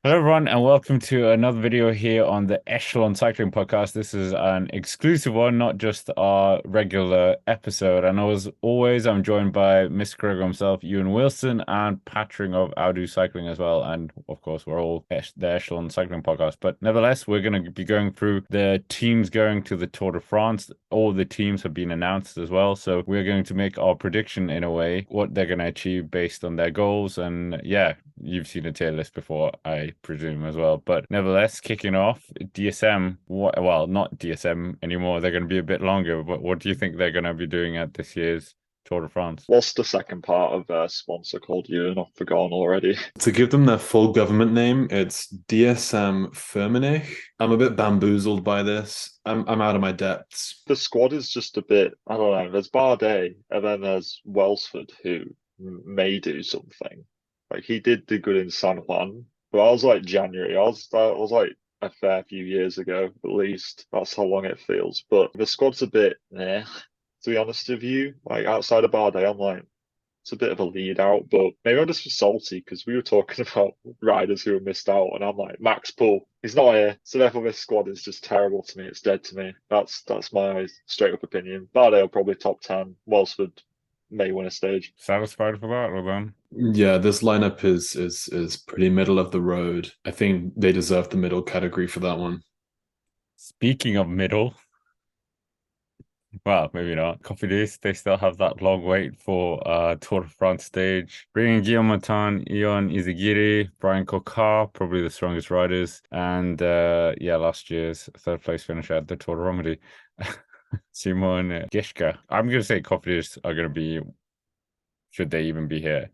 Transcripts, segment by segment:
Hello, everyone, and welcome to another video here on the Echelon Cycling Podcast. This is an exclusive one, not just our regular episode. And as always, I'm joined by Mr. Gregor himself, Ewan Wilson, and Patrick of Outdo Cycling as well. And of course, we're all the Echelon Cycling Podcast. But nevertheless, we're going to be going through the teams going to the Tour de France. All the teams have been announced as well. So we're going to make our prediction in a way, what they're going to achieve based on their goals. And yeah, you've seen a tier list before, I presume, as well. But nevertheless, kicking off, DSM, well, not DSM anymore. They're going to be a bit longer. But what do you think they're going to be doing at this year's Tour de France? What's the second part of their sponsor called? Ewan? I've forgotten already. To give them their full government name, it's DSM Firmenich. I'm a bit bamboozled by this. I'm out of my depths. The squad is just a bit, I don't know. There's Bardet, and then there's Welsford, who may do something. Like he did do good in San Juan, but I was like January. I was like a fair few years ago, at least. That's how long it feels. But the squad's a bit, to be honest with you. Like outside of Bardet, I'm like, it's a bit of a lead out, but maybe I'm just salty because we were talking about riders who have missed out, and I'm like, Max Poole, he's not here, so therefore this squad is just terrible to me. It's dead to me. That's my straight up opinion. Bardet will probably top 10. Welsford may win a stage. Satisfied for that, well done. Yeah, this lineup is pretty middle of the road. I think they deserve the middle category for that one. Speaking of middle, well, maybe not. Cofidis, they still have that long wait for Tour de France stage. Bringing Guillaume Martin, Ion Izagiri, Brian Kokar, probably the strongest riders. And yeah, last year's third place finisher at the Tour de Romandie. Simon Gishka. I'm going to say Cofidis are going to be, should they even be here?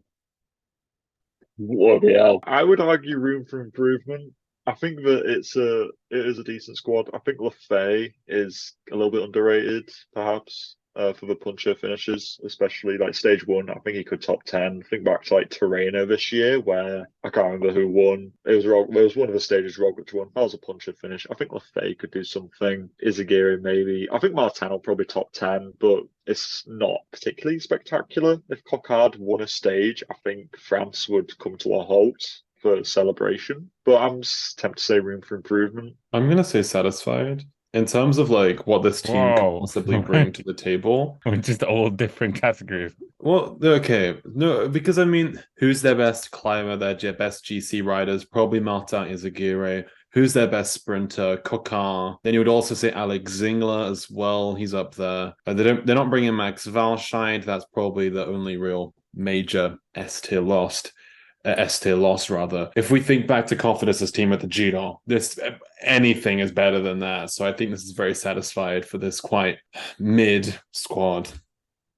Bloody hell. I would argue room for improvement. I think that it is a decent squad. I think Lefay is a little bit underrated, perhaps, for the puncher finishes, especially like stage one. I think he could top 10. Think back to like Torreno this year, where I can't remember who won. It was one of the stages Roglic won. That was a puncher finish. I think Lefay could do something. Izagiri maybe. I think Martin will probably top 10, but it's not particularly spectacular. If Coquard won a stage, I think France would come to a halt for celebration. But I'm tempted to say room for improvement. I'm gonna say satisfied. In terms of like what this team could Whoa. possibly bring to the table. We're just all different categories. Well, okay. No, because I mean, who's their best climber, their best GC riders? Probably Martin Izagirre. Who's their best sprinter? Kokar. Then you would also say Alex Zingler as well. He's up there. They're not bringing Max Walscheid. That's probably the only real major S tier loss rather. If we think back to Cofidis' team at the Giro, this anything is better than that. So I think this is very satisfied for this quite mid squad.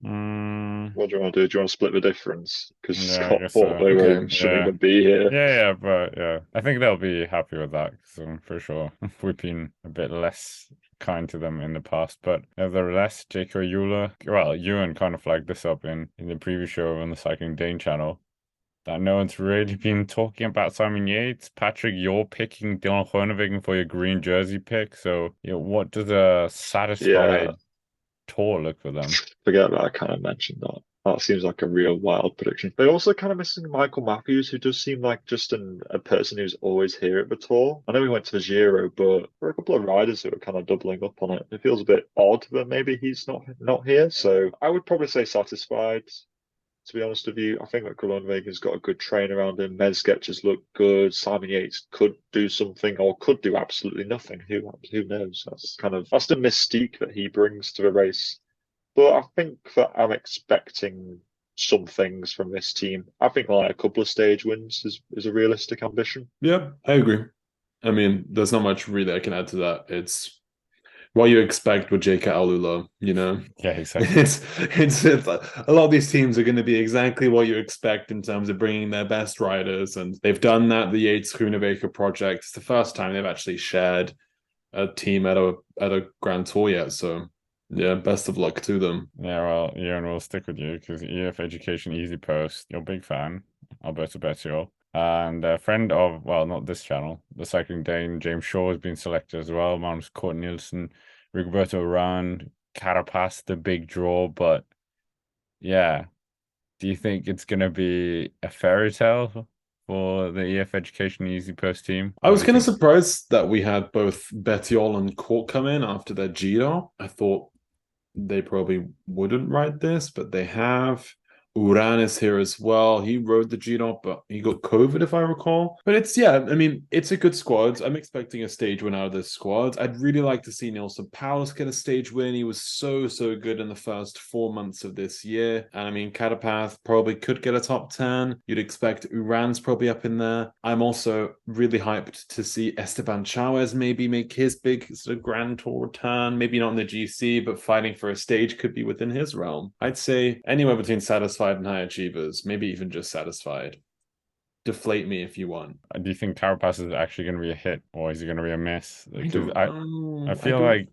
What do you want to do? Do you want to split the difference? Because Yeah, I Scott guess thought so. they Okay. shouldn't Yeah. even be here. Yeah, but yeah, I think they'll be happy with that because for sure we've been a bit less kind to them in the past. But nevertheless, Jayco AlUla, well, Ewan kind of flagged this up in the previous show on the Cycling Dane channel that no one's really been talking about Simon Yates. Patrick, you're picking Dylan Groenewegen for your green jersey pick. So, what does a Yeah, satisfied tour look for them? forget that I kind of mentioned that. That seems like a real wild prediction. They're also kind of missing Michael Matthews, who does seem like just a person who's always here at the tour. I know he went to the Giro, but for a couple of riders who are kind of doubling up on it, it feels a bit odd that maybe he's not here. So I would probably say satisfied. To be honest with you, I think that Groenewegen has got a good train around him. Mezget's look good. Simon Yates could do something or could do absolutely nothing. Who knows? That's the mystique that he brings to the race. But I think that I'm expecting some things from this team. I think like a couple of stage wins is a realistic ambition. Yeah, I agree. I mean, there's not much really I can add to that. It's what you expect with Jayco AlUla, you know. Yeah, exactly. It's a lot of these teams are going to be exactly what you expect in terms of bringing their best riders, and they've done that. The Yates Groenewegen project. It's the first time they've actually shared a team at a Grand Tour yet. So yeah, best of luck to them. Yeah, well, Ewan will stick with you because EF Education EasyPost, you're a big fan, Alberto Bettiol. And a friend of, well, not this channel, the Cycling Dane, James Shaw has been selected as well. Magnus Cort Nielsen, Rigoberto Urán, Carapaz, the big draw. But yeah, do you think it's going to be a fairy tale for the EF Education EasyPost team? I What was do you kind of think? surprised that we had both Bettiol and Cork come in after their GDOP. I thought they probably wouldn't ride this, but they have. Uran is here as well. He rode the GDOP, but he got COVID, if I recall. But it's, yeah, I mean, it's a good squad. I'm expecting a stage win out of this squad. I'd really like to see Nelson Paulus get a stage win. He was so good in the first 4 months of this year. And I mean, Catapath probably could get a top 10. You'd expect Uran's probably up in there. I'm also really hyped to see Esteban Chavez maybe make his big sort of Grand Tour return. Maybe not in the GC, but fighting for a stage could be within his realm. I'd say anywhere between satisfied and high achievers, maybe even just satisfied. Deflate me if you want. Do you think Carapace is actually going to be a hit, or is it going to be a miss? I don't know. I feel like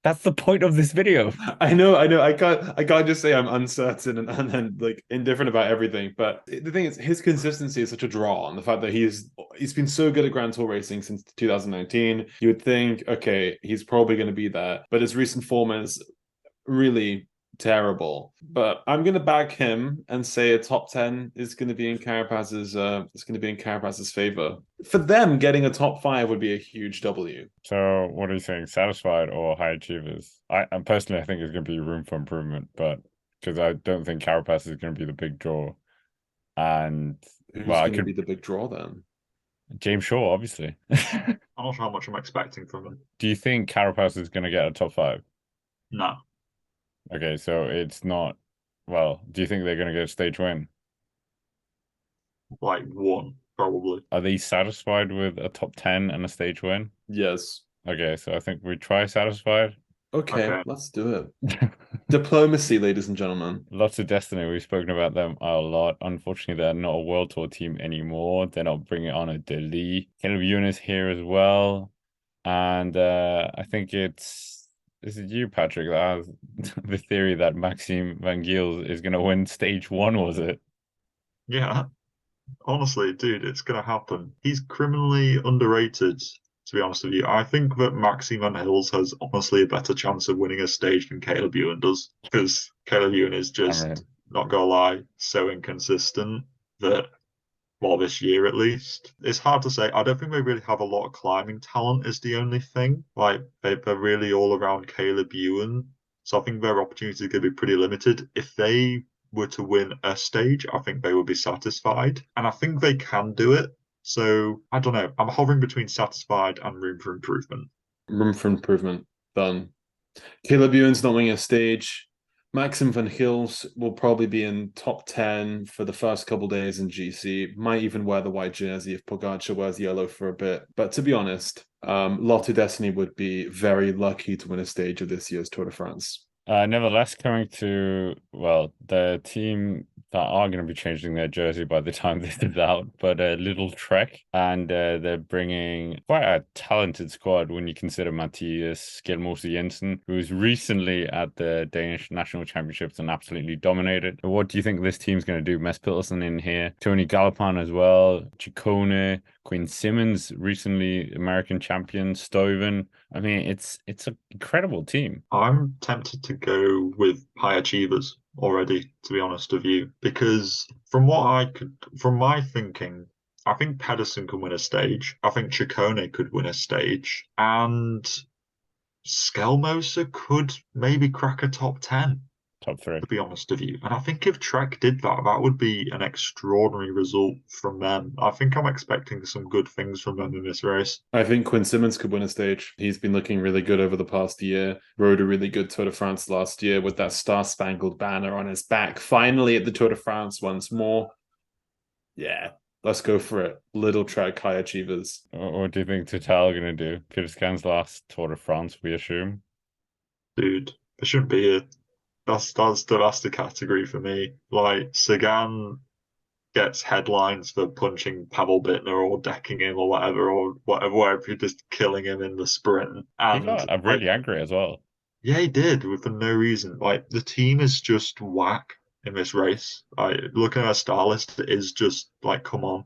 that's the point of this video. I know. I can't just say I'm uncertain and like indifferent about everything. But the thing is, his consistency is such a draw on the fact that he's been so good at Grand Tour racing since 2019. You would think, okay, he's probably going to be there, but his recent form is really terrible. But I'm going to back him and say a top 10 is going to be in Carapace's favor. For them, getting a top 5 would be a huge W. So what do you think, satisfied or high achievers? I personally, I think there's going to be room for improvement, but because I don't think Carapace is going to be the big draw. And Who's well, going to be the big draw then? James Shaw, obviously. I'm not sure how much I'm expecting from him. Do you think Carapace is going to get a top 5? No. Okay, so it's not. Well, do you think they're going to get a stage win? Like 1, probably. Are they satisfied with a top 10 and a stage win? Yes. Okay, so I think we try satisfied. Okay, let's do it. Diplomacy, ladies and gentlemen. Lotto Dstny, we've spoken about them a lot. Unfortunately, they're not a World Tour team anymore. They're not bringing on a Deli. Caleb Ewan here as well. And I think is it you, Patrick, that has the theory that Maxime Van Giel is going to win stage 1, was it? Yeah. Honestly, dude, it's going to happen. He's criminally underrated, to be honest with you. I think that Maxime Van Hills has honestly a better chance of winning a stage than Caleb Ewan does, because Caleb Ewan is just, not gonna lie, so inconsistent that, well, this year at least, it's hard to say. I don't think they really have a lot of climbing talent is the only thing. Like, they're really all around Caleb Ewan, so I think their opportunity is going to be pretty limited. If they were to win a stage, I think they would be satisfied. And I think they can do it. So, I don't know. I'm hovering between satisfied and room for improvement. Room for improvement. Done. Caleb Ewan's not winning a stage. Maxim Van Gils will probably be in top 10 for the first couple days in GC. Might even wear the white jersey if Pogacar wears yellow for a bit. But to be honest, Lotto Dstny would be very lucky to win a stage of this year's Tour de France. Nevertheless, coming to, well, the team that are going to be changing their jersey by the time this is out, but Lidl-Trek, and they're bringing quite a talented squad when you consider Matthias Skjelmose Jensen, who was recently at the Danish National Championships and absolutely dominated. What do you think this team's going to do? Mads Pedersen in here, Tony Galopin as well, Ciccone, Quinn Simmons, recently American champion, Stuyven. I mean, it's an incredible team. I'm tempted to go with high achievers already, to be honest with you, because from my thinking, I think Pedersen can win a stage. I think Ciccone could win a stage, and Skjelmose could maybe crack a top 10. Top 3. To be honest with you. And I think if Trek did that, that would be an extraordinary result from them. I think I'm expecting some good things from them in this race. I think Quinn Simmons could win a stage. He's been looking really good over the past year. Rode a really good Tour de France last year with that Star-Spangled Banner on his back. Finally at the Tour de France once more. Yeah, let's go for it. Lidl-Trek high achievers. What do you think Total are going to do? Peter Sagan's last Tour de France, we assume? Dude, there shouldn't be a... That's the category for me. Like, Sagan gets headlines for punching Pavel Bittner or decking him or whatever, just killing him in the sprint. And he got really angry as well. Yeah, he did, for no reason. Like, the team is just whack in this race. Looking at our star list, it is just like, come on.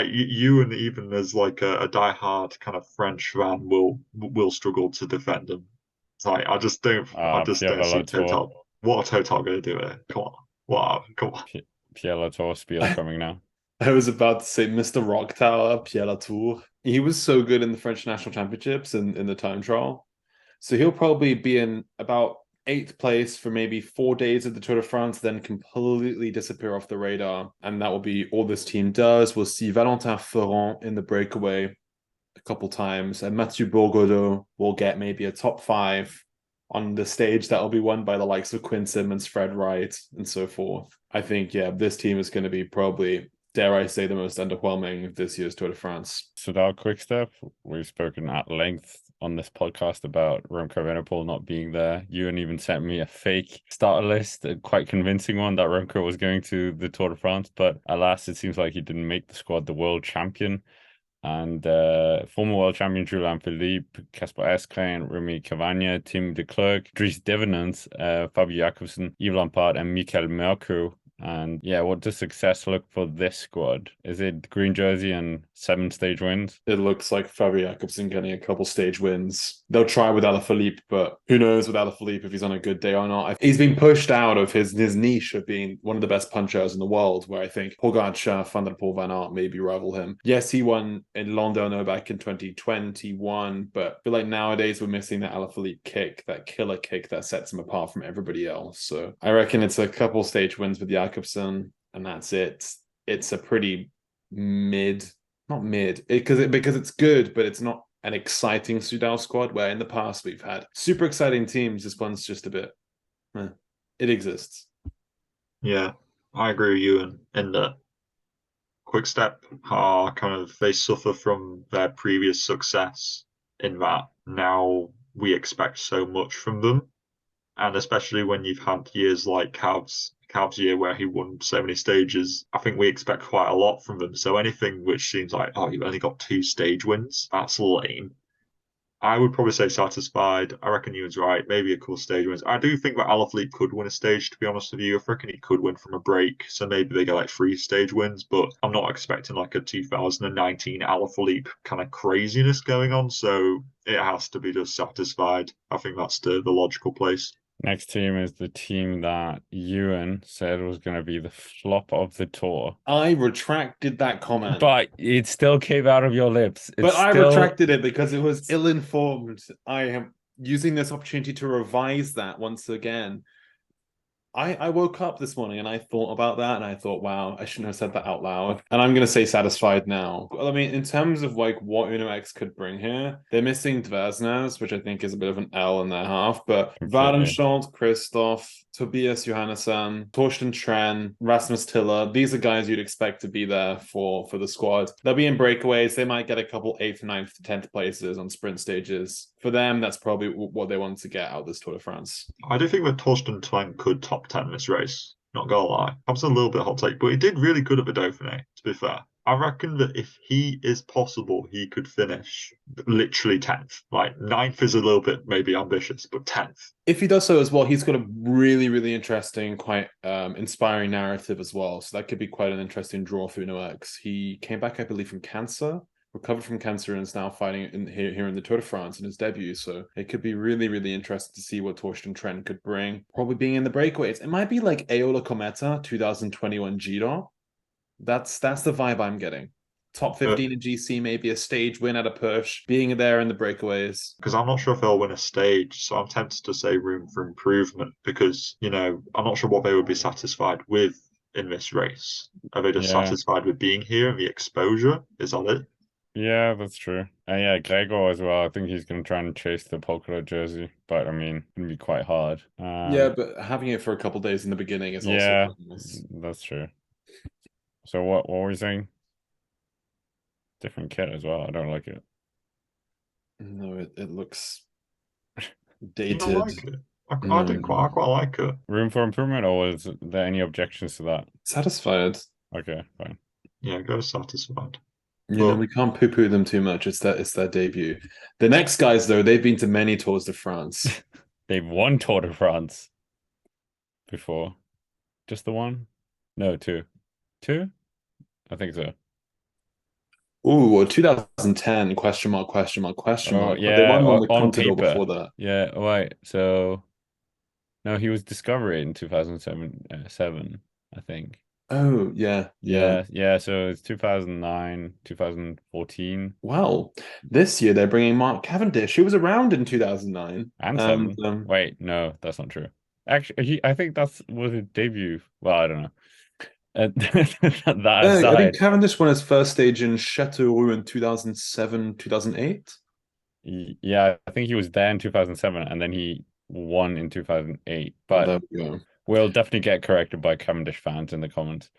You and even as like a diehard kind of French fan will struggle to defend him. Like, I just don't see Total. What are Total going to do here? Come on. Wow, come on. Pierre Latour spiel coming now. I was about to say Mr. Rock Tower, Pierre Latour. He was so good in the French national championships and in the time trial. So he'll probably be in about 8th place for maybe 4 days of the Tour de France, then completely disappear off the radar. And that will be all this team does. We'll see Valentin Ferrand in the breakaway a couple times, and Mathieu Bourgodeau will get maybe a top 5 on the stage that will be won by the likes of Quinn Simmons, Fred Wright, and so forth. I think, yeah, this team is going to be probably, dare I say, the most underwhelming of this year's Tour de France. Soudal Quick-Step, we've spoken at length on this podcast about Remco Evenepoel not being there. Ewan even sent me a fake starter list, a quite convincing one, that Remco was going to the Tour de France, but alas, it seems like he didn't make the squad. The world champion and former world champion Julian Philippe, Casper Asgreen, Remy Cavagna, Tim de Klerk, Dries Divenant, Fabio Jakobsen, Yves Lampard, and Michael Mercoux. And yeah, what does success look for this squad? Is it green jersey and 7 stage wins? It looks like Fabio Jakobsen getting a couple stage wins. They'll try with Alaphilippe, but who knows with Alaphilippe if he's on a good day or not. He's been pushed out of his niche of being one of the best punchers in the world, where I think Pogacar, Van der Poel, Van Aert maybe rival him. Yes, he won in London back in 2021, but I feel like nowadays we're missing that Alaphilippe kick, that killer kick that sets him apart from everybody else. So I reckon it's a couple stage wins with Jakobsen, and that's it. It's a pretty not mid, because it's good, but it's not an exciting Soudal squad, where in the past we've had super exciting teams. This one's just a bit, it exists. Yeah, I agree with you in that Quick-Step are they suffer from their previous success, in that now we expect so much from them. And especially when you've had years like Cav's year where he won so many stages, I think we expect quite a lot from them. So anything which seems like, oh, you've only got 2 stage wins, that's lame. I would probably say satisfied. I reckon Ewan's right. Maybe a cool stage wins. I do think that Alaphilippe could win a stage, to be honest with you. I reckon he could win from a break. So maybe they get like 3 stage wins, but I'm not expecting like a 2019 Alaphilippe kind of craziness going on. So it has to be just satisfied. I think that's the logical place. Next team is the team that Ewan said was going to be the flop of the tour. I retracted that comment. But it still came out of your lips. I retracted it because it was ill-informed. I am using this opportunity to revise that once again. I woke up this morning and I thought about that, and I thought, wow, I shouldn't have said that out loud. And I'm going to say satisfied now. I mean, in terms of like what UNOX could bring here, they're missing Dversnes, which I think is a bit of an L in their half, but Varenschalt, Christoph, Tobias Johannesson, Torsten Tren, Rasmus Tiller, these are guys you'd expect to be there for the squad. They'll be in breakaways. They might get a couple 8th, 9th, 10th places on sprint stages. For them, that's probably what they want to get out of this Tour de France. I do think that Torsten Tren could top 10 this race. Not gonna lie. I was a little bit hot take, but he did really good at the Dauphiné, to be fair. I reckon that if he is possible, he could finish literally 10th. Like 9th is a little bit maybe ambitious, but 10th. If he does so as well, he's got a really, really interesting, quite inspiring narrative as well. So that could be quite an interesting draw for UNOX. He came back, I believe, from cancer, recovered from cancer, and is now fighting here in the Tour de France in his debut. So it could be really, really interesting to see what Torsten Tren could bring. Probably being in the breakaways. It might be like Eola Cometa 2021 Giro. That's the vibe I'm getting. Top 15 in GC, maybe a stage win at a push, being there in the breakaways. Because I'm not sure if they'll win a stage, so I'm tempted to say room for improvement, because, I'm not sure what they would be satisfied with in this race. Are they just satisfied with being here and the exposure? Is that it? Yeah, that's true. And yeah, Gregor as well. I think he's going to try and chase the polka dot jersey, but I mean, it's going to be quite hard. Yeah, but having it for a couple of days in the beginning is also nice. That's true. So what were we saying? Different kit as well. I don't like it. No, it looks dated. You don't like it? I quite like it. Room for improvement, or is there any objections to that? Satisfied. Okay, fine. Yeah, go satisfied. We can't poo-poo them too much. It's their debut. The next guys, though, they've been to many Tours de France. They've won Tour de France before. Just the one? No, 2. 2? I think so. Ooh, 2010, question mark. Oh, yeah, they won one with on Contador paper. before that. Yeah, right. So, no, he was Discovery in 2007, I think. Oh, yeah, yeah. Yeah. So it's 2009, 2014, Well, this year they're bringing Mark Cavendish, who was around in 2009. and And seven. Wait, no, that's not true. Actually, I think that's was his debut. Well, I don't know. That I think aside, Cavendish won his first stage in Châteauroux in 2007, 2008. yeah, I think he was there in 2007, and then he won in 2008. Oh, But there we go. we'll definitely get corrected by Cavendish fans in the comments.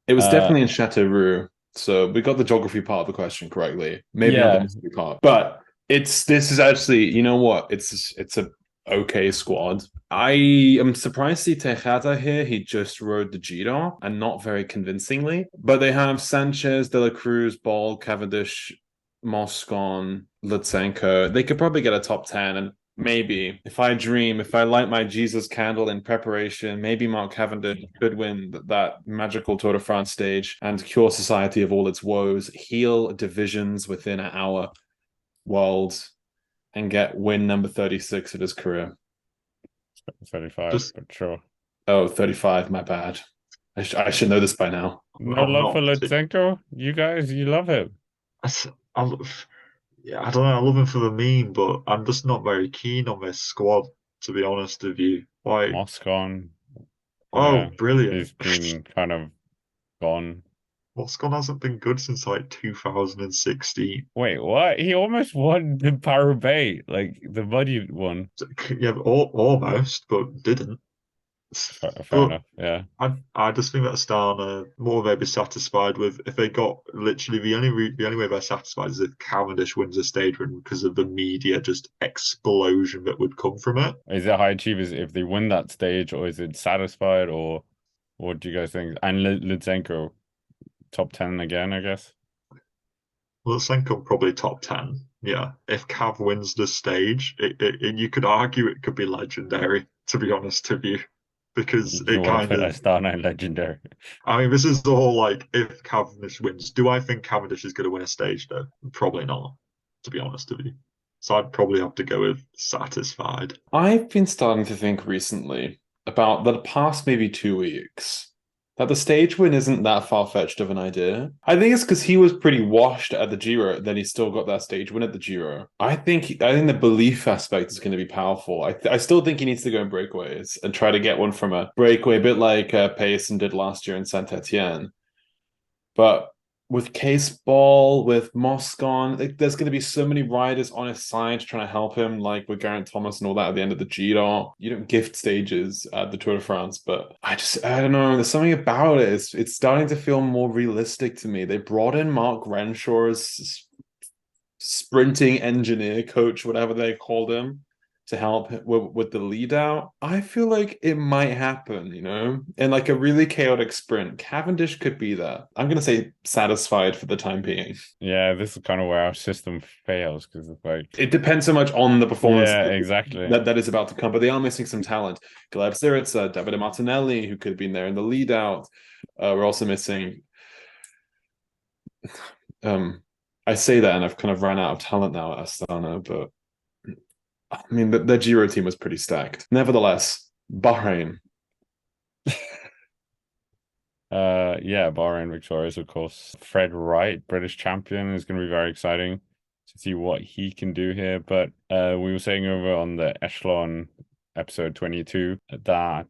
It was Uh, definitely in Châteauroux. So we got the geography part of the question correctly. Maybe not the yeah, history part. But this is actually, you know what? It's a okay squad. I am surprised to see Tejada here. He just rode the Giro and not very convincingly. But they have Sanchez, De La Cruz, Ball, Cavendish, Moscon, Lutsenko. They could probably get a top 10. And maybe if I dream, if I light my Jesus candle in preparation, maybe Mark Cavendish could win that magical Tour de France stage and cure society of all its woes, heal divisions within our world, and get win number 36 of his career. 35, Just but sure. Oh, 35, my bad. I should know this by now. No I'm love for not. Lutsenko? You guys, you love him. I, yeah, I don't know. I love him for the meme, but I'm just not very keen on this squad, to be honest with you. Like, Moscon, oh, yeah, brilliant. he's been kind of gone. Moscon hasn't been good since like 2016. Wait, what? He almost won the Paris, like the muddy one. Yeah, almost, but didn't. Fair But enough, yeah. I just think that Astana more they'd be satisfied with if they got literally the only way they're satisfied is if Cavendish wins a stage win because of the media just explosion that would come from it. Is it high achievers if they win that stage, or is it satisfied, or what do you guys think? And Lutsenko, top 10 again, I guess. Lutsenko probably top 10. Yeah, if Cav wins the stage, you could argue it could be legendary. To be honest with you, because You it want to kind put of Astana in legendary. I mean, this is the whole like if Cavendish wins. Do I think Cavendish is going to win a stage though? Probably not, to be honest with you. So I'd probably have to go with satisfied. I've been starting to think recently about the past maybe 2 weeks that the stage win isn't that far-fetched of an idea. I think it's because he was pretty washed at the Giro, then he still got that stage win at the Giro. I think the belief aspect is going to be powerful. I still think he needs to go in breakaways and try to get one from a breakaway, a bit like Payson did last year in Saint Etienne. But with Case Ball, with Moscon, there's going to be so many riders on his side trying to help him, like with Geraint Thomas and all that at the end of the Giro. You don't gift stages at the Tour de France, but I don't know. There's something about it. It's starting to feel more realistic to me. They brought in Mark Renshaw as sprinting engineer coach, whatever they called him, to help with the lead out. I feel like it might happen, in like a really chaotic sprint. Cavendish could be there. I'm going to say satisfied for the time being. Yeah, this is kind of where our system fails because it's like, It depends so much on the performance yeah, exactly. that is about to come, but they are missing some talent. Gleb Stiritz, Davide Martinelli, who could have been there in the lead out. We're also missing. I say that, and I've kind of ran out of talent now at Astana, but I mean, the Giro team was pretty stacked. Nevertheless, Bahrain. Yeah, Bahrain Victorious, of course. Fred Wright, British champion, is going to be very exciting to see what he can do here. But we were saying over on the Echelon episode 22 that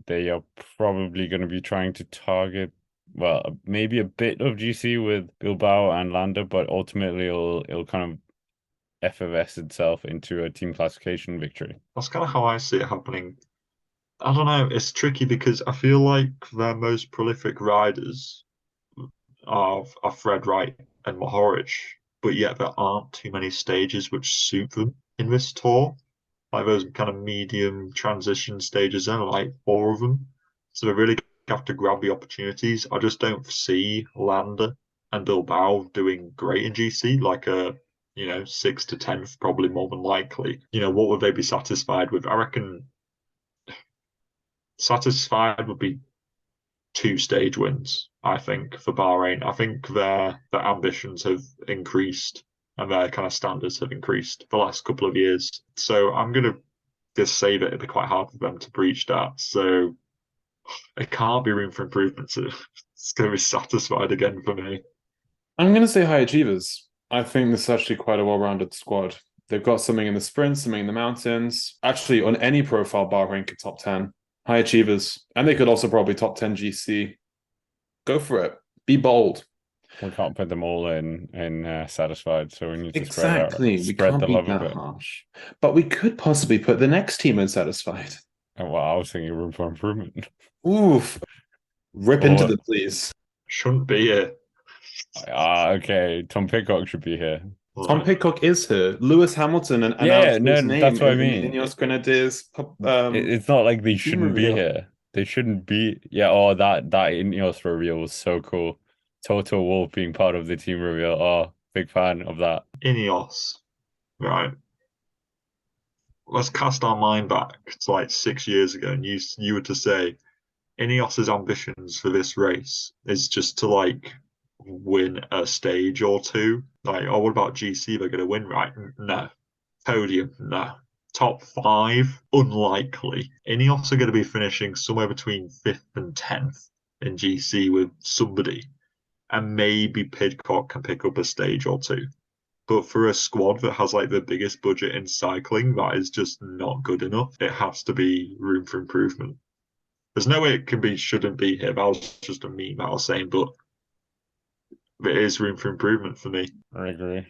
they are probably going to be trying to target, well, maybe a bit of GC with Bilbao and Landa, but ultimately it'll kind of effervesce itself into a team classification victory. That's kind of how I see it happening. I don't know. It's tricky because I feel like their most prolific riders are Fred Wright and Mohoric, but yet there aren't too many stages which suit them in this tour. Like those kind of medium transition stages, there are like four of them. So they really have to grab the opportunities. I just don't see Landa and Bilbao doing great in GC, like a 6th to 10th, probably more than likely. What would they be satisfied with? I reckon satisfied would be 2 stage wins, I think, for Bahrain. I think their ambitions have increased and their kind of standards have increased the last couple of years. So I'm gonna just say that it'd be quite hard for them to breach that. So It can't be room for improvement. So it's going to be satisfied again for me. I'm going to say high achievers. I think this is actually quite a well-rounded squad. They've got something in the sprint, something in the mountains. Actually, on any profile, Bahrain could top 10. High achievers. And they could also probably top 10 GC. Go for it. Be bold. We can't put them all in satisfied, so we need to Exactly. We spread can't the be love a that bit. harsh. But we could possibly put the next team in satisfied. Oh, well, I was thinking room for improvement. Oof. Rip into them, please. Shouldn't be here. Okay. Tom Pidcock should be here. Tom Pidcock is here. Lewis Hamilton and Yeah, announced no, his name that's what I in mean. the INEOS Grenadiers. It's not like they shouldn't be reveal. here. They shouldn't be. Yeah. Oh, that INEOS reveal was so cool. Toto Wolff being part of the team reveal. Oh, big fan of that. INEOS, right? Let's cast our mind back to like 6 years ago, and you were to say INEOS's ambitions for this race is just to like win a stage or two. Like, oh, what about GC? They're going to win, right? No. Podium, no. Top 5, unlikely. INEOS are going to be finishing somewhere between 5th and 10th in GC with somebody, and maybe Pidcock can pick up a stage or two. But for a squad that has like the biggest budget in cycling, that is just not good enough. It has to be room for improvement. There's no way it can be, shouldn't be here. That was just a meme I was saying, but there is room for improvement for me. I agree.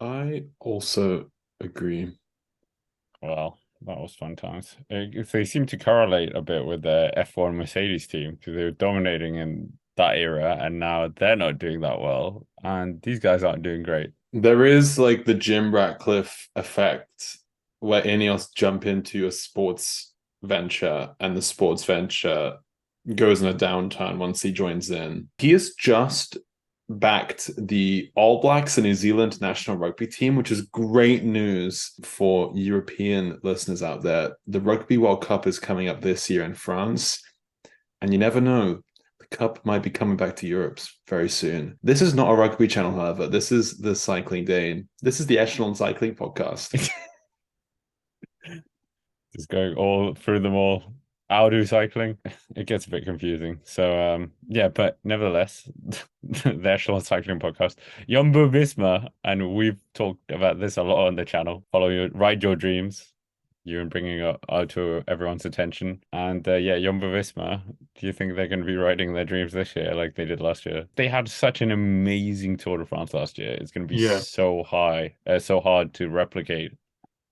I also agree. Well, that was fun times. They seem to correlate a bit with the F1 Mercedes team because they were dominating in that era, and now they're not doing that well, and these guys aren't doing great. There is like the Jim Ratcliffe effect where INEOS jump into a sports venture and the sports venture goes in a downturn once he joins in. He has just backed the All Blacks and New Zealand national rugby team, which is great news for European listeners out there. The Rugby World Cup is coming up this year in France, and you never know. The Cup might be coming back to Europe very soon. This is not a rugby channel, however. This is the Cycling Day. This is the Echelon Cycling Podcast. Just going all through them all. AlUla cycling, it gets a bit confusing. So yeah, but nevertheless, the Echelon Cycling Podcast, Jumbo Visma, and we've talked about this a lot on the channel. Follow your ride your dreams. You're bringing it out to everyone's attention. And yeah, Jumbo Visma, do you think they're going to be riding their dreams this year like they did last year? They had such an amazing Tour de France last year. It's going to be so hard to replicate.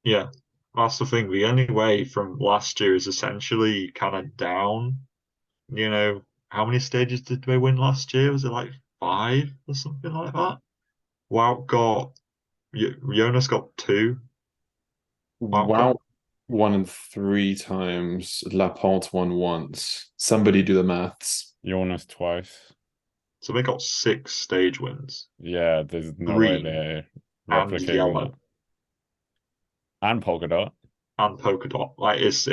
Yeah. That's the thing. The only way from last year is essentially kind of down. You know, how many stages did they win last year? Was it like 5 or something like that? Jonas got 2. Wow, won 3 times. Laporte won once. Somebody do the maths. Jonas twice. So they got 6 stage wins. Yeah, there's no way they're replicating yellow. that. And polka dot. And polka dot. Like it's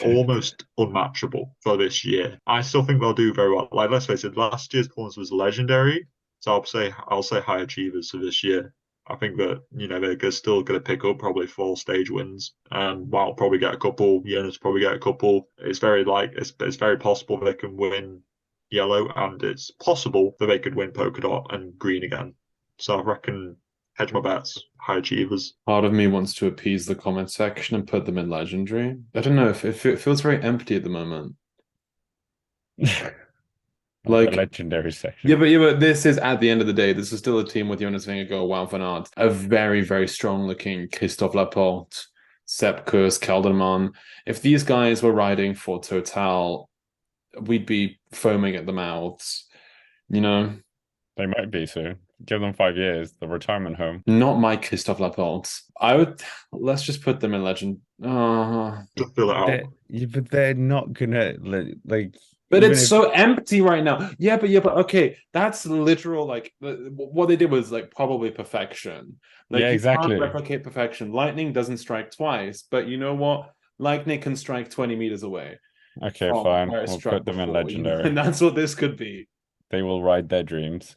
almost unmatchable for this year. I still think they'll do very well. Like, let's face it, last year's performance was legendary. So I'll say high achievers for this year. I think that, you know, they're still going to pick up probably 4 stage wins. Wow, probably get a couple. Jonas probably get a couple. It's very possible they can win yellow, and it's possible that they could win polka dot and green again. So I reckon, hedge my bets, high achievers. Part of me wants to appease the comment section and put them in legendary. I don't know if it feels very empty at the moment. Like the legendary section. Yeah, but this is, at the end of the day, this is still a team with Jonas Vingegaard, Wout van Aert, a very, very strong looking Christophe Laporte, Sepp Kuss, Kelderman. If these guys were riding for Total, we'd be foaming at the mouths, you know. They might be soon. Give them 5 years, the retirement home. Not my Christophe Laporte. Let's just put them in legend. Just fill it out. But they're not gonna like. But it's so empty right now. Yeah, but okay, that's literal. Like what they did was like probably perfection. Like, yeah, exactly. You can't replicate perfection. Lightning doesn't strike twice, but you know what? Lightning can strike 20 meters away. Okay, fine. We'll put them in legendary. And that's what this could be. They will ride their dreams.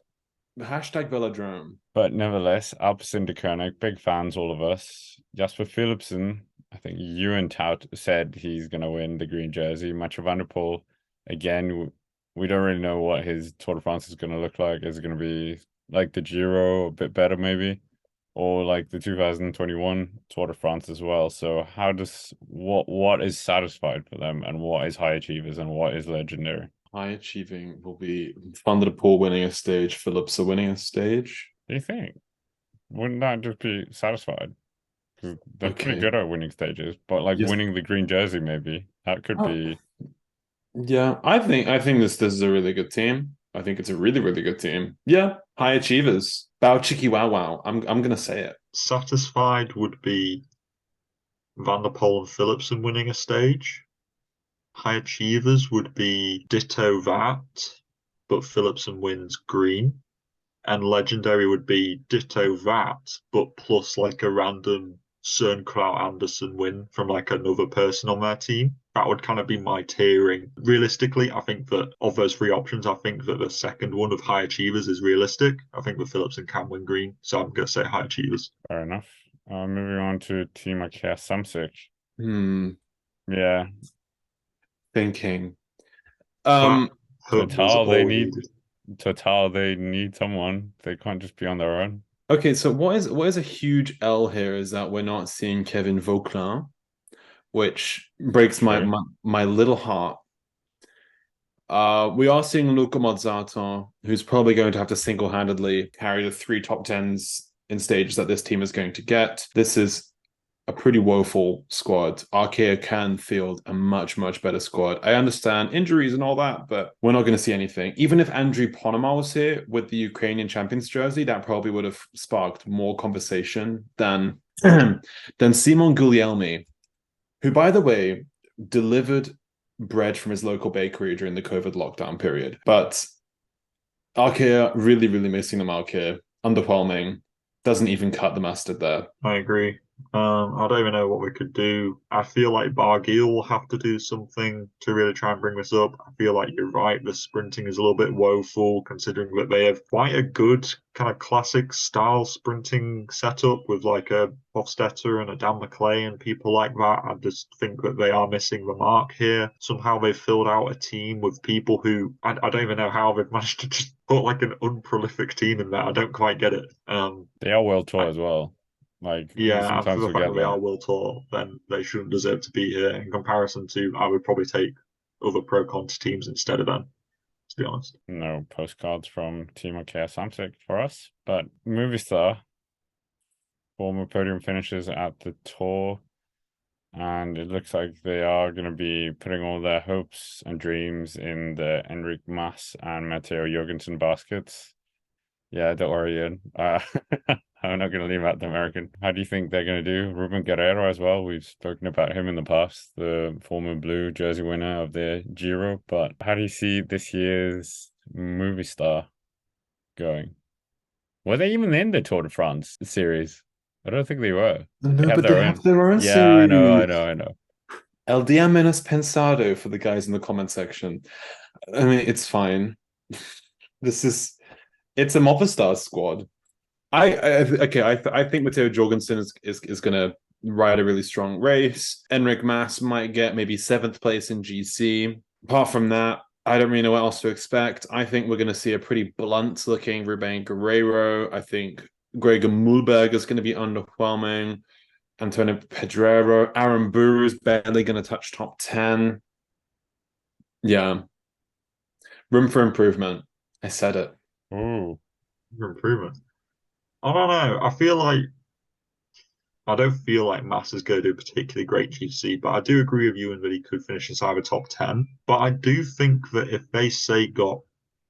Hashtag Velodrome. But nevertheless, Alpecin-Deceuninck, big fans, all of us. Jasper Philipsen, I think Ewan Tout said he's going to win the green jersey. Mathieu van der Poel, again, we don't really know what his Tour de France is going to look like. Is it going to be like the Giro, a bit better maybe? Or like the 2021 Tour de France as well. So how does what is satisfied for them, and what is high achievers, and what is legendary? High achieving will be Van der Poel winning a stage, Philipsen winning a stage. Do you think? Wouldn't that just be satisfied? Because they're pretty good at winning stages, but like Yes. winning the green jersey, maybe that could be. Yeah, I think this is a really good team. I think it's a really, really good team. Yeah, high achievers. Bow chicky wow wow. I'm gonna say it. Satisfied would be Van der Poel and Philipsen winning a stage. High achievers would be ditto that, but Philipsen wins green. And legendary would be ditto that, but plus like a random Cernkraut Anderson win from like another person on their team. That would kind of be my tiering. Realistically, I think that of those three options, I think that the second one of high achievers is realistic. I think that Philipsen can win green, so I'm going to say high achievers. Fair enough. Moving on to Team Arkéa-Samsic. Hmm. Yeah. Thinking. Total, they need someone. They can't just be on their own. Okay, so what is a huge L here is that we're not seeing Kevin Vauquelin, which breaks my little heart. We are seeing Luca Mozzato, who's probably going to have to single-handedly carry the 3 top 10s in stages that this team is going to get. This is a pretty woeful squad. Arkéa can field a much, much better squad. I understand injuries and all that, but we're not going to see anything. Even if Andriy Ponomar was here with the Ukrainian champions jersey, that probably would have sparked more conversation than Simon Guglielmi, who, by the way, delivered bread from his local bakery during the COVID lockdown period. But Arkéa, really, really missing them out here. Underwhelming. Doesn't even cut the mustard there. I agree. I don't even know what we could do. I feel like Barguil will have to do something to really try and bring this up. I feel like you're right. The sprinting is a little bit woeful, considering that they have quite a good kind of classic style sprinting setup with like a Hofstetter and a Dan McLeay and people like that. I just think that they are missing the mark here. Somehow they've filled out a team with people who I don't even know how they've managed to just put like an unprolific team in there. I don't quite get it. They are world tour as well. Like, yeah, and for sometimes the we fact get that they that. are world tour, then they shouldn't deserve to be here. In comparison to, I would probably take other pro cons teams instead of them, to be honest. No postcards from Team Arkéa-Samsic for us, but Movistar, former podium finishers at the Tour, and it looks like they are going to be putting all their hopes and dreams in the Enric Mas and Matteo Jorgensen baskets. Yeah, don't worry, Ian. I'm not going to leave out the American. How do you think they're going to do? Ruben Guerrero as well. We've spoken about him in the past, the former blue jersey winner of the Giro. But how do you see this year's Movistar going? Were they even in the Tour de France series? I don't think they were. No, but they have their own Yeah, series. I know. El Dia Menos Pensado for the guys in the comment section. I mean, it's fine. It's a Movistar squad. I think Matteo Jorgensen is going to ride a really strong race. Enric Mas might get maybe 7th place in GC. Apart from that, I don't really know what else to expect. I think we're going to see a pretty blunt-looking Ruben Guerrero. I think Gregor Mulberg is going to be underwhelming. Antonio Pedrero. Aaron Buru is barely going to touch top 10. Yeah. Room for improvement. I said it. Ooh. Improvement. I don't know. I don't feel like Mass is going to do particularly great GC, but I do agree with you in that he could finish inside the top 10. But I do think that if they say got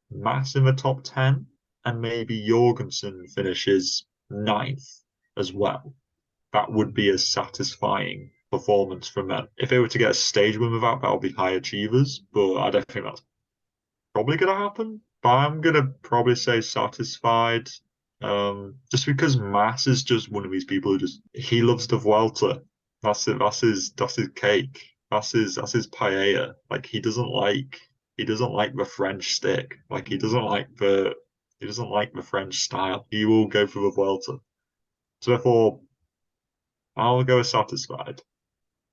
Mass in the top 10 and maybe Jorgensen finishes 9th as well, that would be a satisfying performance from them. If they were to get a stage win with that would be high achievers, but I don't think that's probably going to happen. But I'm going to probably say satisfied. Just because Mass is just one of these people who he loves the Vuelta. That's it. That's his cake. That's his paella. Like he doesn't like the French stick. Like he doesn't like the French style. He will go for the Vuelta. So therefore, I'll go satisfied.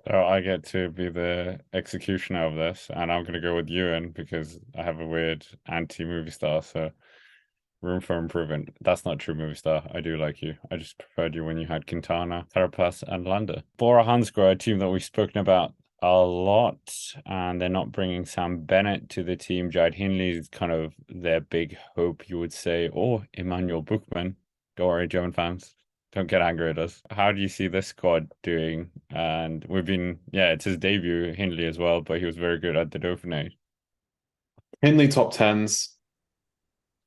So I get to be the executioner of this, and I'm gonna go with Ewan because I have a weird anti-movie star, so room for improvement. That's not true, movie star. I do like you. I just preferred you when you had Quintana, Carapaz, and Landa. Bora-Hansgrohe, a team that we've spoken about a lot, and they're not bringing Sam Bennett to the team. Jade Hindley is kind of their big hope, you would say, or Emmanuel Buchmann. Don't worry, German fans. Don't get angry at us. How do you see this squad doing? And we've been, yeah, it's his debut, Hindley as well, but he was very good at the Dauphiné. Hindley top tens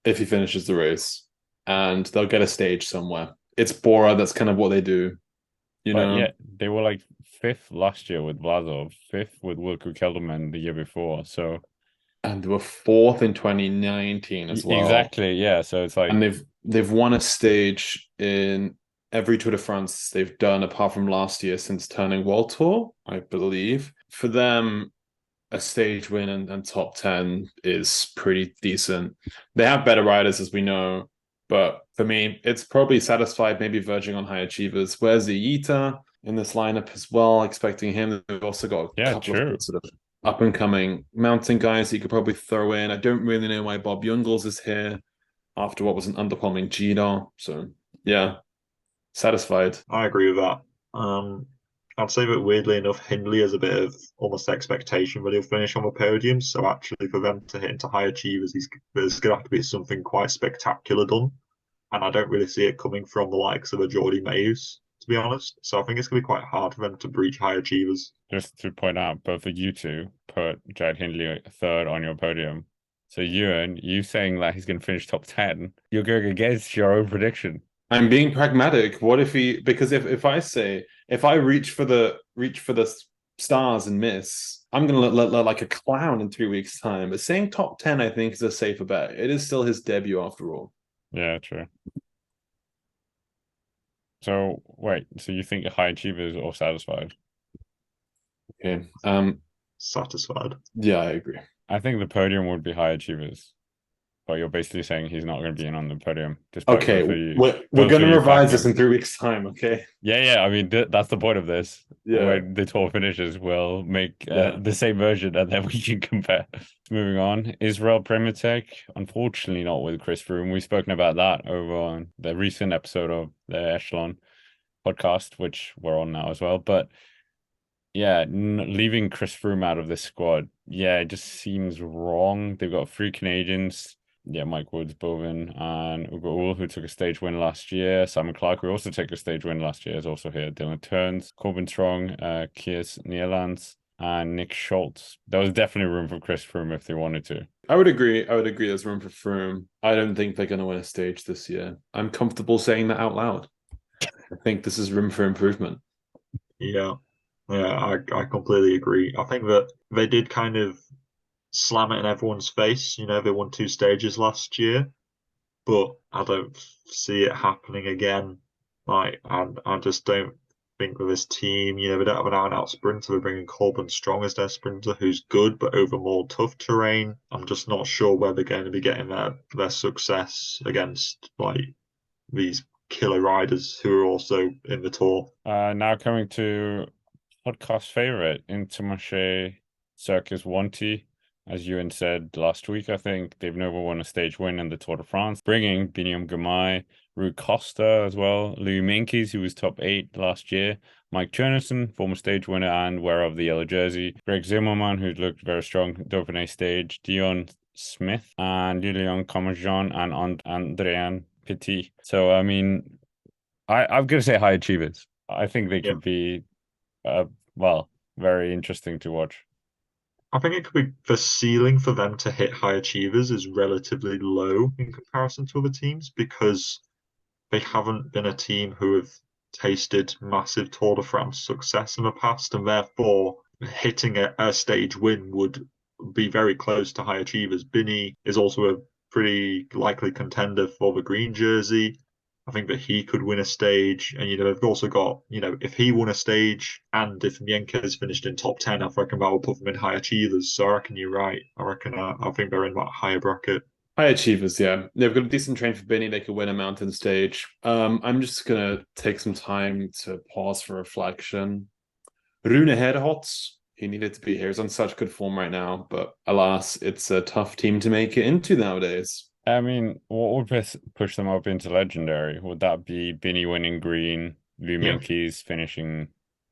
if he finishes the race, and they'll get a stage somewhere. It's Bora, that's kind of what they do. But yeah, they were like fifth last year with Vlasov, fifth with Wilco Kelderman the year before. So and they were fourth in 2019 as well. Exactly, yeah. So it's like, and they've won a stage in every Tour de France they've done apart from last year since turning World Tour, I believe. For them, a stage win and top 10 is pretty decent. They have better riders, as we know, but for me, it's probably satisfied, maybe verging on high achievers. Where's the Ita in this lineup as well? Expecting him. They've also got a couple of sort of up and coming mountain guys that you could probably throw in. I don't really know why Bob Jungels is here after what was an underwhelming Giro. So yeah, satisfied. I agree with that. I'd say that weirdly enough, Hindley has a bit of almost expectation that he'll finish on the podium. So actually, for them to hit into high achievers, there's going to have to be something quite spectacular done. And I don't really see it coming from the likes of a Geordie Mayes, to be honest. So I think it's going to be quite hard for them to breach high achievers. Just to point out, both of you two put Jade Hindley third on your podium. So Ewan, you saying that he's going to finish top 10, you're going against your own prediction. I'm being pragmatic. What if he? Because if I reach for the stars and miss, I'm gonna look like a clown in 3 weeks' time. But saying top 10, I think, is a safer bet. It is still his debut after all. Yeah, true. So wait, so you think high achievers or satisfied? Okay. Satisfied. Yeah, I agree. I think the podium would be high achievers. But you're basically saying he's not going to be in on the podium. Okay, we're going to revise this in 3 weeks' time, okay? Yeah. I mean, that's the point of this. Yeah. When the tour finishes, we'll make the same version and then we can compare. Moving on, Israel Premier Tech, unfortunately not with Chris Froome. We've spoken about that over on the recent episode of the Echelon podcast, which we're on now as well. But yeah, leaving Chris Froome out of this squad, yeah, it just seems wrong. They've got 3 Canadians. Yeah, Mike Woods, Bovin, and Ugo Ull, who took a stage win last year. Simon Clark, who also took a stage win last year, is also here. Dylan Turns, Corbin Strong, Kiers Nederlands, and Nick Schultz. There was definitely room for Chris Froome if they wanted to. I would agree. There's room for Froome. I don't think they're going to win a stage this year. I'm comfortable saying that out loud. I think this is room for improvement. Yeah, I completely agree. I think that they did kind of slam it in everyone's face. They won 2 stages last year, but I don't see it happening again. Like, I just don't think with this team, they don't have an out-and-out sprinter. They're bringing Corbin Strong as their sprinter, who's good, but over more tough terrain. I'm just not sure where they're going to be getting their success against like these killer riders who are also in the tour. Now coming to podcast favorite, Intermarché-Circus-Wanty. As Ewan said last week, I think they've never won a stage win in the Tour de France, bringing Biniam Girmay, Rui Costa as well, Louis Meintjes, who was top 8 last year, Mike Chernisson, former stage winner and wearer of the yellow jersey, Greg Zimmermann, who looked very strong Dauphiné stage, Dion Smith, and Julian Comagnon and Andréan Petit. So, I mean, I'm going to say high achievers. I think they could be, very interesting to watch. I think it could be the ceiling for them to hit high achievers is relatively low in comparison to other teams because they haven't been a team who have tasted massive Tour de France success in the past, and therefore hitting a stage win would be very close to high achievers. Binny is also a pretty likely contender for the green jersey. I think that he could win a stage, and they've also got, if he won a stage and if Meintjes finished in top 10, I reckon that will put them in high achievers. So I reckon you're right. I think they're in that higher bracket. High achievers, yeah. They've got a decent train for Binny. They could win a mountain stage. I'm just gonna take some time to pause for reflection. Rune Herhots, he needed to be here. He's on such good form right now, but alas, it's a tough team to make it into nowadays. I mean, what would push them up into legendary? Would that be Binny winning green, Lou Yeah. Minkies finishing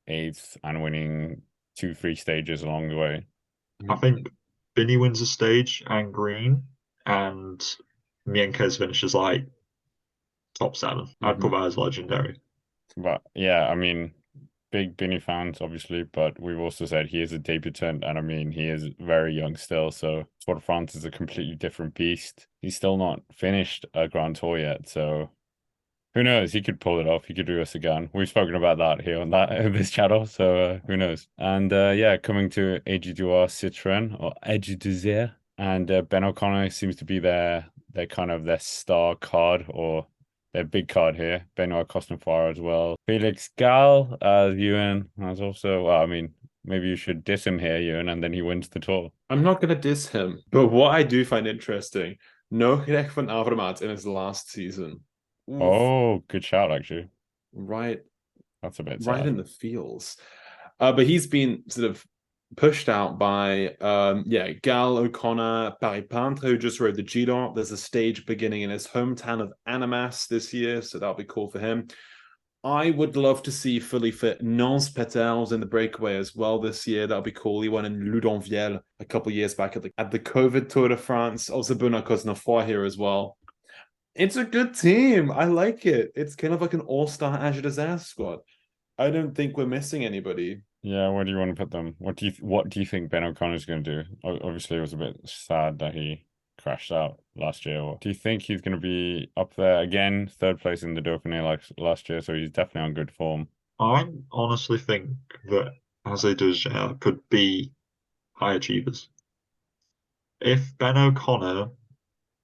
8th and winning 2, 3 stages along the way? I think Binny wins a stage and green, and Mienka's finishes like top 7. I'd put Mhm. that as legendary. But yeah, I mean, big Binny fans, obviously, but we've also said he is a debutant, and I mean, he is very young still. So Tour de France is a completely different beast. He's still not finished a Grand Tour yet, so who knows? He could pull it off. He could do us again. We've spoken about that here on this channel, so who knows? And yeah, coming to AG2R Citroën or AG2R, and Ben O'Connor seems to be their kind of their star card or their big card here. Benoit Cosnefroid as well. Felix Gall, Ewan has also. Well, I mean, maybe you should diss him here, Ewan, and then he wins the tour. I'm not going to diss him, but what I do find interesting, no Greg van Avermaet in his last season. Oof, Oh, good shout, actually. right, That's a bit right in sad. the feels. But he's been sort of pushed out by Gal O'Connor, Barry Peintre, who just rode the Giro. There's a stage beginning in his hometown of Annemasse this year, so that'll be cool for him. I would love to see fully fit Nance Peters in the breakaway as well this year. That'll be cool. He won in Loudonvielle a couple of years back at the COVID Tour de France. Also, Benoit Cosnefroid here as well. It's a good team. I like it. It's kind of like an all-star AG2R squad. I don't think we're missing anybody. Yeah, where do you want to put them? What do you think Ben O'Connor's going to do? Obviously, it was a bit sad that he crashed out last year. Do you think he's going to be up there again, third place in the Dauphiné like last year? So he's definitely on good form. I honestly think that AG2R could be high achievers. If Ben O'Connor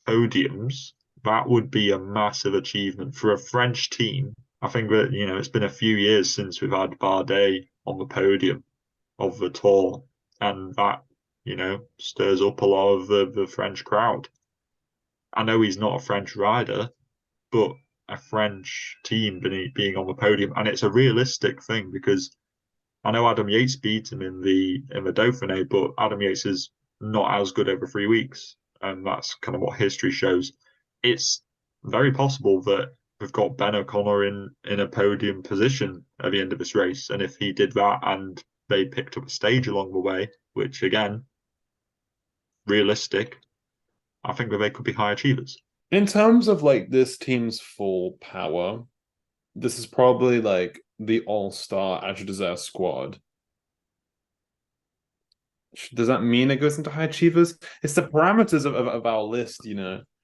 podiums, that would be a massive achievement for a French team. I think that, it's been a few years since we've had Bardet on the podium of the tour, and that, stirs up a lot of the French crowd. I know he's not a French rider, but a French team being on the podium, and it's a realistic thing because I know Adam Yates beat him in the Dauphiné, but Adam Yates is not as good over 3 weeks, and that's kind of what history shows. It's very possible that we've got Ben O'Connor in a podium position at the end of this race, and if he did that and they picked up a stage along the way, which again, realistic, I think that they could be high achievers. In terms of like this team's full power, this is probably like the all-star AG2R squad. Does that mean it goes into high achievers? It's the parameters of our list,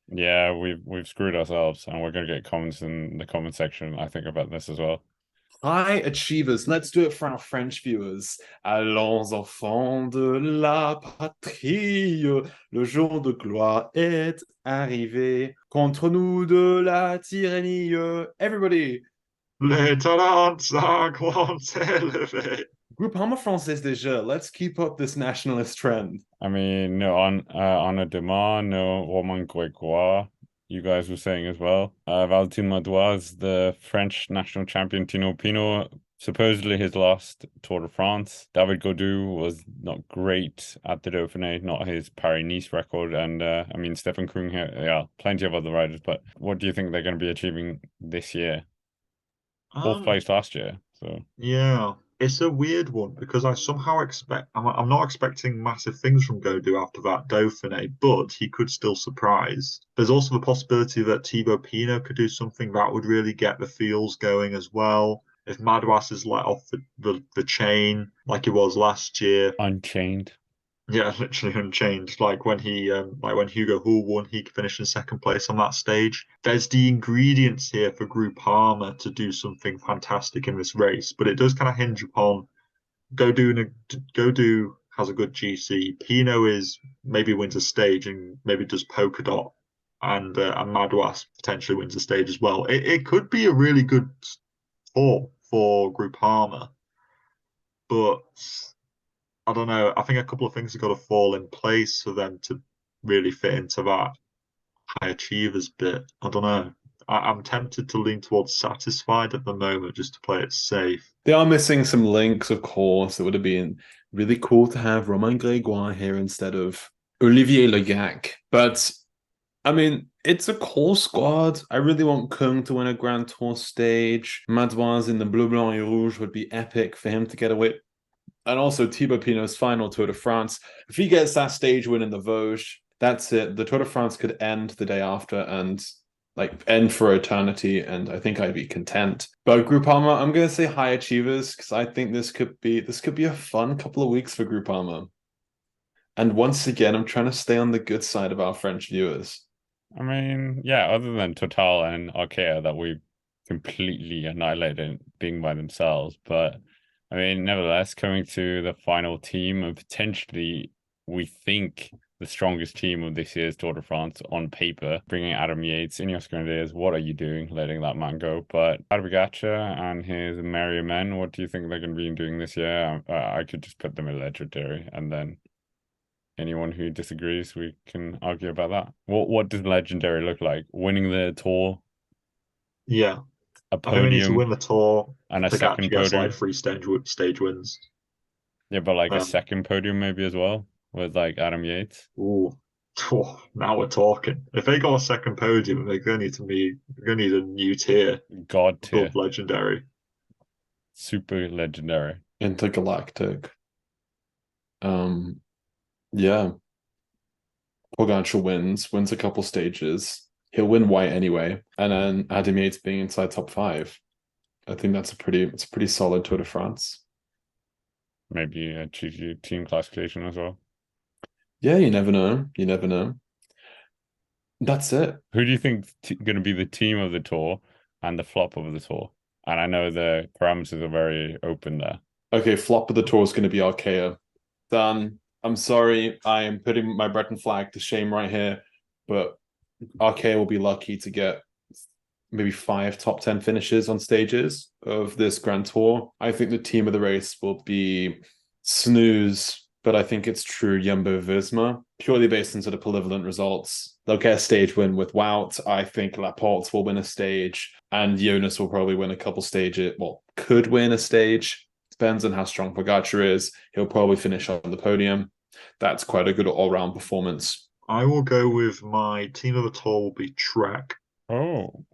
Yeah, we've screwed ourselves, and we're going to get comments in the comment section, I think, about this as well. High achievers. Let's do it for our French viewers. Allons enfants de la patrie, le jour de gloire est arrivé. Contre nous de la tyrannie. Everybody. Les talents sont élevés. Groupama français déjà. Let's keep up this nationalist trend. I mean, no, on a demand, no, Romain Grégoire, you guys were saying as well. Valentin Madouas, the French national champion, Tino Pinot, supposedly his last Tour de France. David Gaudu was not great at the Dauphiné, not his Paris-Nice record. And I mean, Stefan Kung here, yeah, plenty of other riders. But what do you think they're going to be achieving this year? Fourth place last year, so. Yeah, it's a weird one because I somehow I'm not expecting massive things from Godou after that Dauphiné, but he could still surprise. There's also the possibility that Thibaut Pinot could do something that would really get the feels going as well. If Madouas is let off the chain like he was last year. Unchained. Yeah, literally unchained. Like when Hugo Hull won, he finished in second place on that stage. There's the ingredients here for Groupama to do something fantastic in this race, but it does kind of hinge upon Godou has a good GC. Pinot is maybe wins a stage and maybe does polka dot, and Madouas potentially wins a stage as well. It could be a really good tour for Groupama, but I don't know. I think a couple of things have got to fall in place for them to really fit into that high achievers bit. I don't know. I'm tempted to lean towards satisfied at the moment just to play it safe. They are missing some links, of course. It would have been really cool to have Romain Grégoire here instead of Olivier Legac. But, I mean, it's a cool squad. I really want Kung to win a Grand Tour stage. Madouas in the Bleu, Blanc et Rouge would be epic for him to get away. And also Thibaut Pinot's final Tour de France. If he gets that stage win in the Vosges, that's it. The Tour de France could end the day after and end for eternity, and I think I'd be content. But Groupama, I'm gonna say high achievers because I think this could be a fun couple of weeks for Groupama. And once again, I'm trying to stay on the good side of our French viewers. I mean, yeah, other than Total and Arkéa that we completely annihilated being by themselves, but I mean, nevertheless, coming to the final team and potentially, we think the strongest team of this year's Tour de France on paper, bringing Adam Yates, INEOS Grenadiers. What are you doing, letting that man go? But Pogačar and his merry men, what do you think they're going to be doing this year? I could just put them in legendary, and then anyone who disagrees, we can argue about that. What does legendary look like? Winning the Tour? Yeah. A I think we need to podium win the Tour. and a second Gets podium. like 3 stage wins. Yeah, but like a second podium maybe as well with like Adam Yates. Ooh. Now we're talking. If they got a second podium, they're gonna need a new tier. God tier. Legendary. Super legendary. Intergalactic. Yeah. Pogačar wins a couple stages. He'll win white anyway, and then Adam Yates being inside top 5. I think it's a pretty solid Tour de France. Maybe a GG team classification as well. Yeah, you never know. You never know. That's it. Who do you think going to be the team of the Tour and the flop of the Tour? And I know the parameters are very open there. Okay, flop of the Tour is going to be Arkéa. Done. I'm sorry, I am putting my Breton flag to shame right here, but Arkéa will be lucky to get maybe 5 top 10 finishes on stages of this Grand Tour. I think the team of the race will be Snooze, but I think it's true Jumbo Visma, purely based on sort of equivalent results. They'll get a stage win with Wout. I think Laporte will win a stage, and Jonas will probably win a couple stages. Well, could win a stage. Depends on how strong Pogačar is. He'll probably finish on the podium. That's quite a good all-round performance. I will go with my team of the Tour will be Trek. Oh.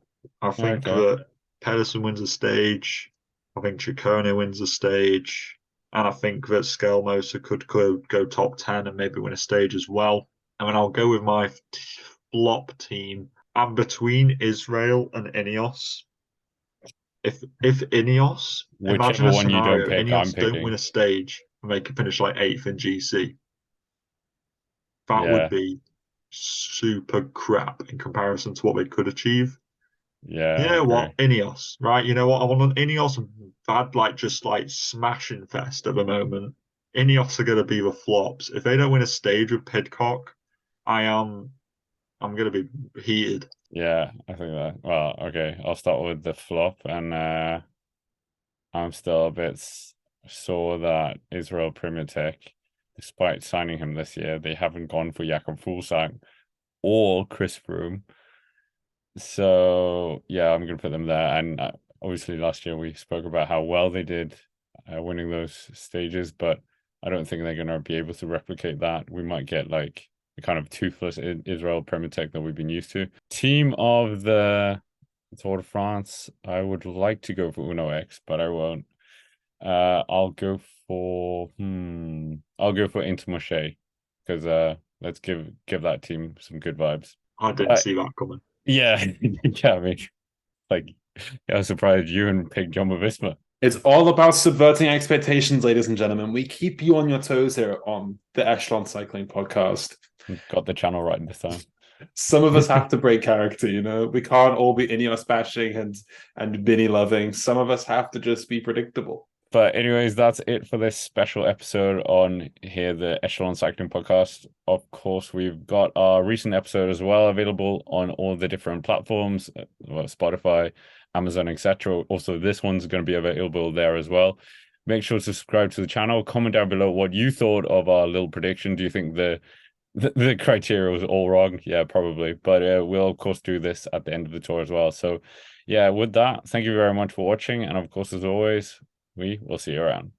I think that Pedersen wins a stage. I think Ciccone wins a stage. And I think that Skelmoser could go top 10 and maybe win a stage as well. I mean, I'll go with my flop team. I'm between Israel and INEOS. If INEOS, imagine a scenario, INEOS don't win a stage and they could finish like 8th in GC. That would be super crap in comparison to what they could achieve. Yeah. You know what? INEOS, right? You know what? I want an INEOS bad, just smashing fest at the moment. INEOS are going to be the flops. If they don't win a stage with Pidcock, I'm going to be heated. Yeah, I think that. Well, okay, I'll start with the flop, and I'm still a bit sore that Israel Premier Tech, despite signing him this year, they haven't gone for Jakob Fuglsang or Chris Froome. So yeah, I'm going to put them there. And obviously last year we spoke about how well they did winning those stages, but I don't think they're going to be able to replicate that. We might get like the kind of toothless Israel Premier Tech that we've been used to. Team of the Tour de France, I would like to go for Uno X, but I won't. I'll go for Intermarché, because let's give that team some good vibes. I didn't see that coming. Yeah, yeah. I mean, I was surprised you and picked Jumbo Visma. It's all about subverting expectations, ladies and gentlemen. We keep you on your toes here on the Echelon Cycling Podcast. Got the channel right this time. Some of us have to break character, you know. We can't all be INEOS bashing and Vinny loving. Some of us have to just be predictable. But anyways, that's it for this special episode on here, the Echelon Cycling Podcast. Of course, we've got our recent episode as well available on all the different platforms, Spotify, Amazon, etc. Also, this one's going to be available there as well. Make sure to subscribe to the channel. Comment down below what you thought of our little prediction. Do you think the the criteria was all wrong. Yeah, probably. But we'll of course do this at the end of the tour as well. So yeah, with that, thank you very much for watching. And of course, as always, we will see you around.